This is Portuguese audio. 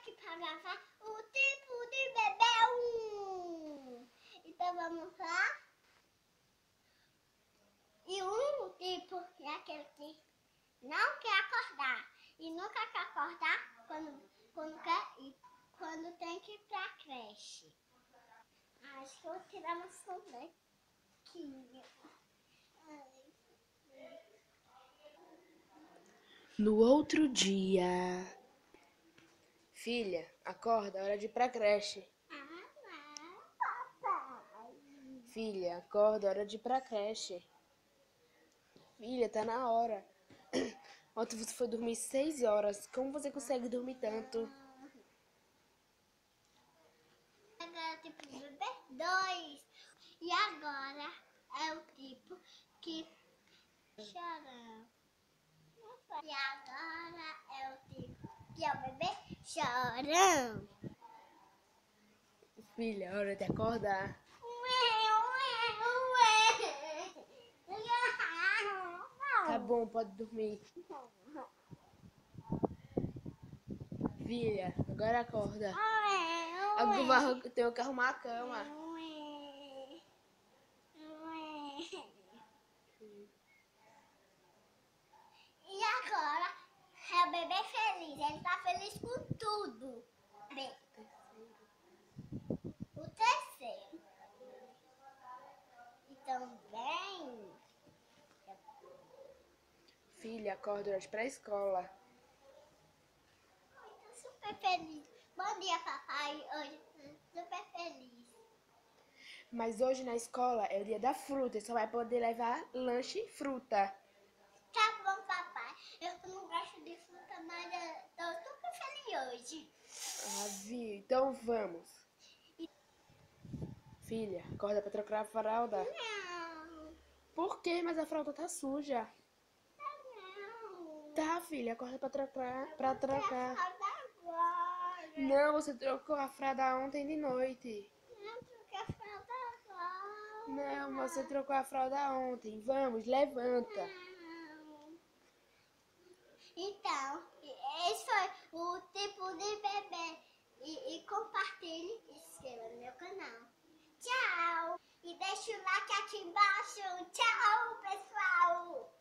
aqui para gravar o tipo de bebê 1. Então vamos lá. E um tipo é aquele que não quer acordar. E nunca quer acordar quando quer ir, quando tem que ir pra creche. Acho que eu vou tirar uma sonequinha. No outro dia. Filha, acorda, hora de ir pra creche. Não, papai. Filha, acorda, hora de ir pra creche. Filha, tá na hora. Ontem você foi dormir 6 horas. Como você consegue dormir tanto? Agora tipo bebê 2. E agora é o tipo que chora. E agora é o tipo que é o bebê chorão. Filha, hora de acordar. Tá bom, pode dormir. Filha, agora acorda. Agora eu tenho que arrumar a cama. E agora é o bebê feliz. Ele tá feliz com tudo. O terceiro. E também. Filha, acorda, hora de ir pra escola. Tô super feliz. Bom dia, papai. Hoje tô super feliz. Mas hoje na escola é o dia da fruta. Você só vai poder levar lanche e fruta. Tá bom, papai. Eu não gosto de fruta, mas eu tô super feliz hoje. Ah, viu? Então vamos. Filha, acorda pra trocar a fralda. Não, Por quê? Mas a fralda tá suja. não. Tá, filha, acorda pra trocar. Pra Quero trocar. fralda agora. Não, você trocou a fralda ontem de noite. Não quero fralda Não, agora. você trocou a fralda ontem. Vamos, levanta. Não. Então, esse foi o tipo de bebê. E compartilhe e se inscreva no meu canal. Tchau! E deixa o like aqui embaixo. Tchau, pessoal!